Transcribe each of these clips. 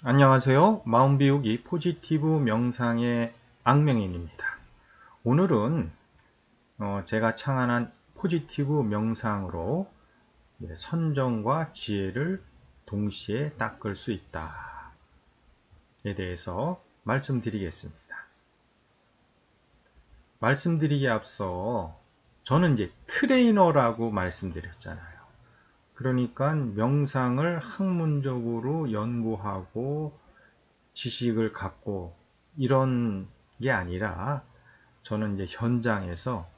안녕하세요. 마음비우기 포지티브 명상의 악명인입니다. 오늘은 제가 창안한 포지티브 명상으로 선정과 지혜를 동시에 닦을 수 있다에 대해서 말씀드리겠습니다. 말씀드리기에 앞서 저는 이제 트레이너라고 말씀드렸잖아요. 그러니까 명상을 학문적으로 연구하고 지식을 갖고 이런 게 아니라 저는 이제 현장에서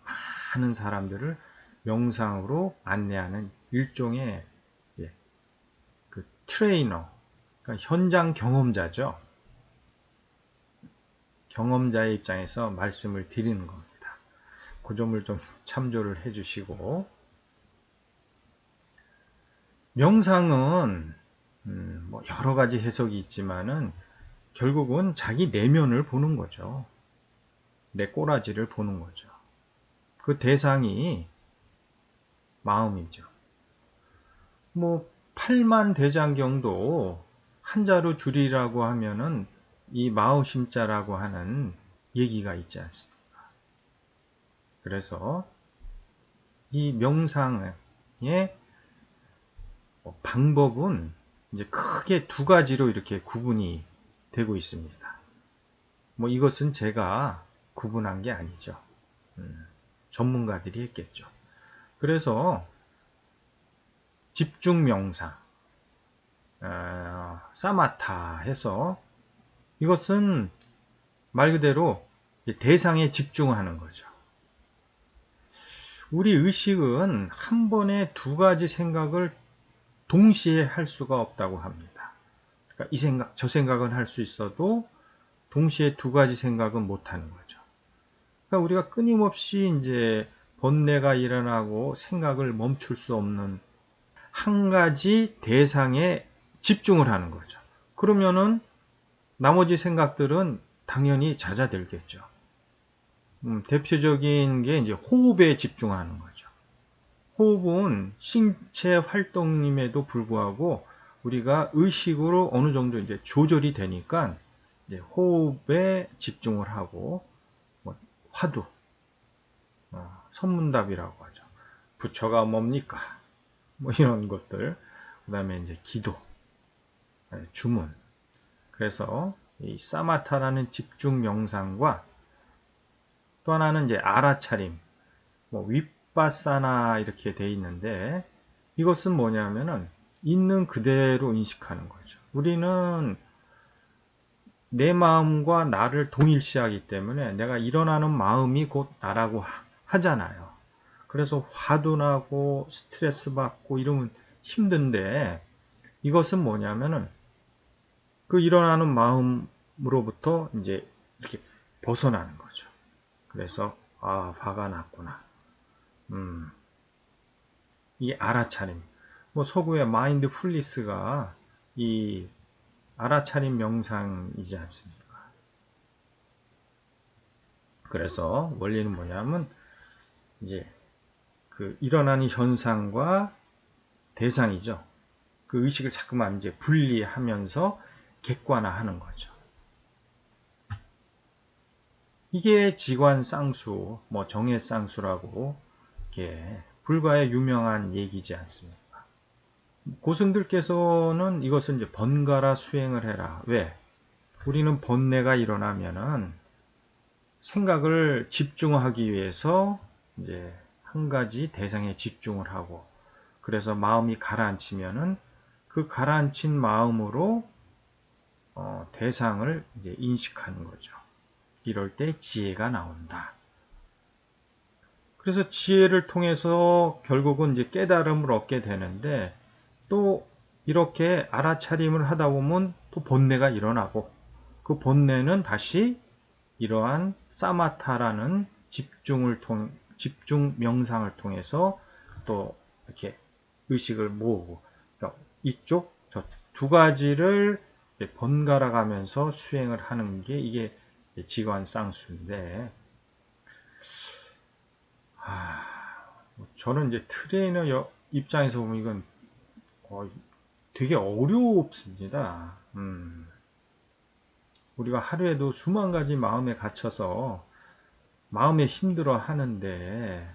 많은 사람들을 명상으로 안내하는 일종의 그 트레이너, 그러니까 현장 경험자죠. 경험자의 입장에서 말씀을 드리는 겁니다. 그 점을 좀 참조를 해주시고, 명상은 뭐 여러 가지 해석이 있지만은 결국은 자기 내면을 보는 거죠. 내 꼬라지를 보는 거죠. 그 대상이 마음이죠. 뭐 팔만대장경도 한자로 줄이라고 하면은 이 마오심자라고 하는 얘기가 있지 않습니까? 그래서 이 명상의 방법은 이제 크게 두 가지로 이렇게 구분이 되고 있습니다. 뭐 이것은 제가 구분한 게 아니죠. 전문가들이 했겠죠. 그래서 집중 명상, 사마타 해서 이것은 말 그대로 대상에 집중하는 거죠. 우리 의식은 한 번에 두 가지 생각을 동시에 할 수가 없다고 합니다. 그러니까 이 생각, 저 생각은 할 수 있어도 동시에 두 가지 생각은 못 하는 거죠. 그러니까 우리가 끊임없이 이제 번뇌가 일어나고 생각을 멈출 수 없는 한 가지 대상에 집중을 하는 거죠. 그러면은 나머지 생각들은 당연히 잦아들겠죠. 대표적인 게 이제 호흡에 집중하는 거죠. 호흡은 신체 활동임에도 불구하고 우리가 의식으로 어느 정도 이제 조절이 되니까 이제 호흡에 집중을 하고 뭐 화두, 선문답이라고 하죠. 부처가 뭡니까? 뭐 이런 것들. 그 다음에 이제 기도, 주문. 그래서 이 사마타라는 집중 명상과 또 하나는 이제 알아차림, 뭐 윗바사나 이렇게 돼 있는데 이것은 뭐냐면은 있는 그대로 인식하는 거죠. 우리는 내 마음과 나를 동일시하기 때문에 내가 일어나는 마음이 곧 나라고 하잖아요. 그래서 화도 나고 스트레스 받고 이러면 힘든데 이것은 뭐냐면은 그 일어나는 마음으로부터 이제 이렇게 벗어나는 거죠. 그래서 화가 났구나. 이 알아차림. 뭐 서구의 마인드풀리스가 이 알아차림 명상이지 않습니까? 그래서 원리는 뭐냐면 이제 그 일어나는 현상과 대상이죠. 그 의식을 자꾸만 이제 분리하면서 객관화하는 거죠. 이게 지관쌍수, 뭐 정해쌍수라고 이렇게 불가의 유명한 얘기지 않습니까? 고승들께서는 이것을 이제 번갈아 수행을 해라. 왜? 우리는 번뇌가 일어나면은 생각을 집중하기 위해서 이제 한 가지 대상에 집중을 하고 그래서 마음이 가라앉히면은 그 가라앉힌 마음으로 대상을 이제 인식하는 거죠. 이럴 때 지혜가 나온다. 그래서 지혜를 통해서 결국은 이제 깨달음을 얻게 되는데 또 이렇게 알아차림을 하다 보면 또 번뇌가 일어나고 그 번뇌는 다시 이러한 사마타라는 집중 명상을 통해서 또 이렇게 의식을 모으고 그러니까 이쪽 저 두 가지를 번갈아 가면서 수행을 하는 게 이게 지관쌍수인데 저는 이제 트레이너 입장에서 보면 이건 되게 어렵습니다. 우리가 하루에도 수만 가지 마음에 갇혀서 마음에 힘들어 하는데,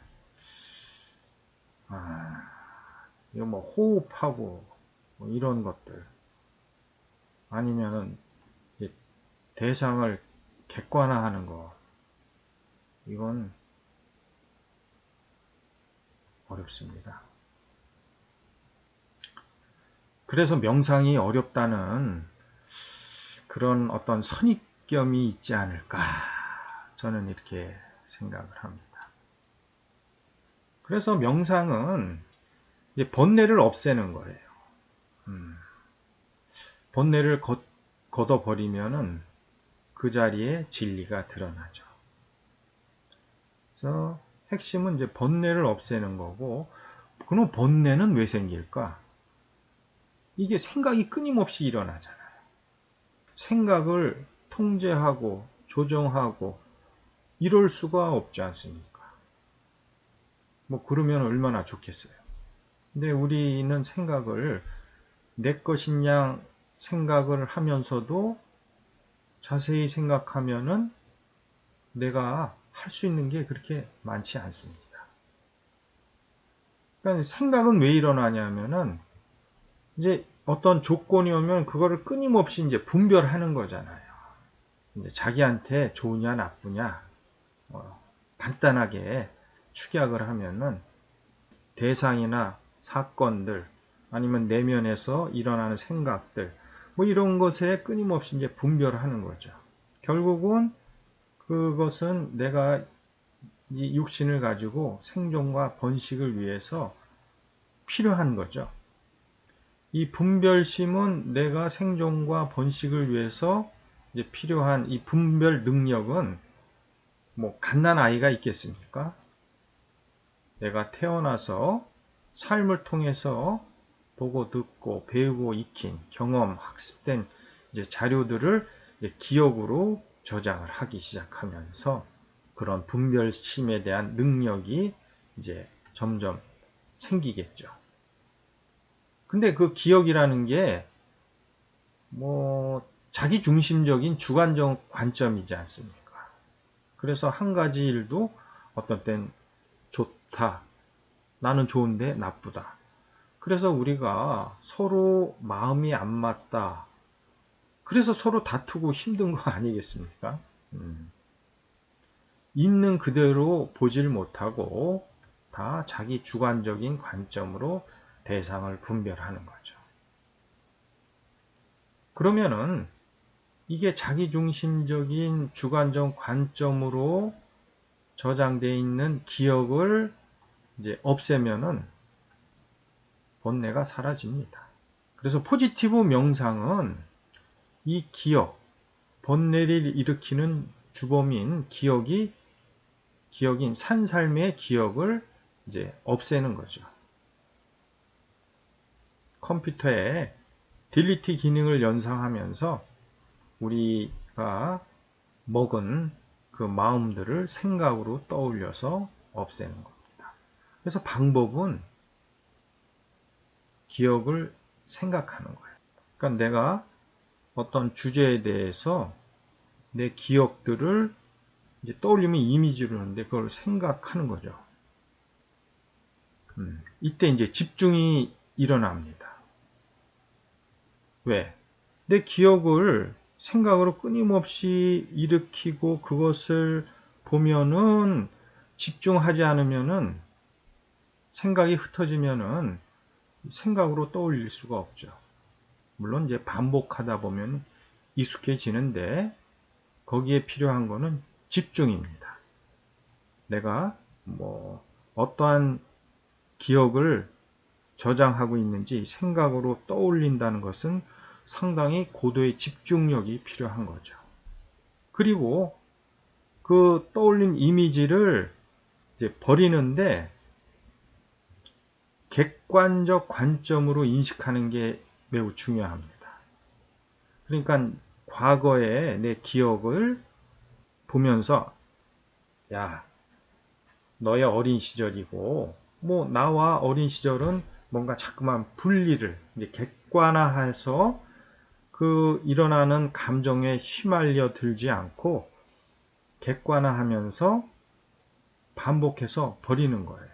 이거 뭐 호흡하고 뭐 이런 것들, 아니면은 대상을 객관화하는 거, 이건 어렵습니다. 그래서 명상이 어렵다는 그런 어떤 선입견이 있지 않을까, 저는 이렇게 생각을 합니다. 그래서 명상은 이제 번뇌를 없애는 거예요. 번뇌를 걷어버리면은 그 자리에 진리가 드러나죠. 그래서 핵심은 이제 번뇌를 없애는 거고, 그럼 번뇌는 왜 생길까? 이게 생각이 끊임없이 일어나잖아요. 생각을 통제하고 조정하고 이럴 수가 없지 않습니까? 뭐 그러면 얼마나 좋겠어요. 근데 우리는 생각을 내 것인 양 생각을 하면서도 자세히 생각하면은 내가 할 수 있는 게 그렇게 많지 않습니다. 그러니까 생각은 왜 일어나냐면은 이제 어떤 조건이 오면 그거를 끊임없이 이제 분별하는 거잖아요. 이제 자기한테 좋으냐 나쁘냐 간단하게 축약을 하면은 대상이나 사건들 아니면 내면에서 일어나는 생각들 뭐 이런 것에 끊임없이 이제 분별하는 거죠. 결국은 그것은 내가 이 육신을 가지고 생존과 번식을 위해서 필요한 거죠. 이 분별심은 내가 생존과 번식을 위해서 이제 필요한 이 분별 능력은 뭐 갓난 아이가 있겠습니까? 내가 태어나서 삶을 통해서 보고 듣고 배우고 익힌 경험, 학습된 이제 자료들을 이제 기억으로 저장을 하기 시작하면서 그런 분별심에 대한 능력이 이제 점점 생기겠죠. 근데 그 기억이라는 게 뭐 자기 중심적인 주관적 관점이지 않습니까? 그래서 한 가지 일도 어떤 땐 좋다, 나는 좋은데 나쁘다. 그래서 우리가 서로 마음이 안 맞다. 그래서 서로 다투고 힘든 거 아니겠습니까? 있는 그대로 보질 못하고 다 자기 주관적인 관점으로 대상을 분별하는 거죠. 그러면은 이게 자기중심적인 주관적 관점으로 저장되어 있는 기억을 이제 없애면은 번뇌가 사라집니다. 그래서 포지티브 명상은 이 기억, 번뇌를 일으키는 주범인 기억인 산삶의 기억을 이제 없애는 거죠. 컴퓨터에 딜리트 기능을 연상하면서 우리가 먹은 그 마음들을 생각으로 떠올려서 없애는 겁니다. 그래서 방법은 기억을 생각하는 거예요. 그러니까 내가 어떤 주제에 대해서 내 기억들을 이제 떠올리면 이미지로 하는데 그걸 생각하는 거죠. 이때 이제 집중이 일어납니다. 왜? 내 기억을 생각으로 끊임없이 일으키고 그것을 보면은 집중하지 않으면은 생각이 흩어지면은 생각으로 떠올릴 수가 없죠. 물론 이제 반복하다 보면 익숙해지는데 거기에 필요한 거는 집중입니다. 내가 뭐 어떠한 기억을 저장하고 있는지 생각으로 떠올린다는 것은 상당히 고도의 집중력이 필요한 거죠. 그리고 그 떠올린 이미지를 이제 버리는데 객관적 관점으로 인식하는 게 매우 중요합니다. 그러니까 과거의 내 기억을 보면서 야, 너의 어린 시절이고 뭐 나와 어린 시절은 뭔가 자꾸만 분리를 이제 객관화해서 그 일어나는 감정에 휘말려 들지 않고 객관화하면서 반복해서 버리는 거예요.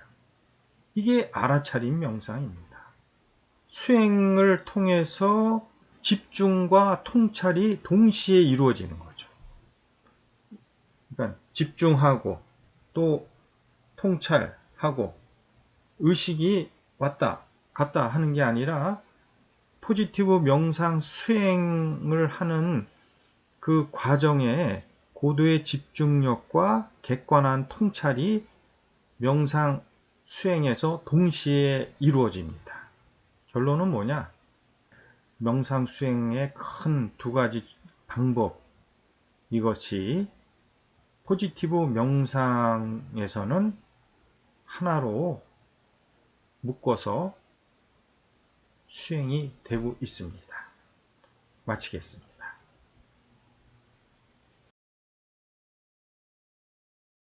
이게 알아차림 명상입니다. 수행을 통해서 집중과 통찰이 동시에 이루어지는 거죠. 그러니까 집중하고 또 통찰하고 의식이 왔다 갔다 하는 게 아니라 포지티브 명상 수행을 하는 그 과정에 고도의 집중력과 객관한 통찰이 명상 수행에서 동시에 이루어집니다. 결론은 뭐냐? 명상 수행의 큰 두 가지 방법, 이것이 포지티브 명상에서는 하나로 묶어서 수행이 되고 있습니다. 마치겠습니다.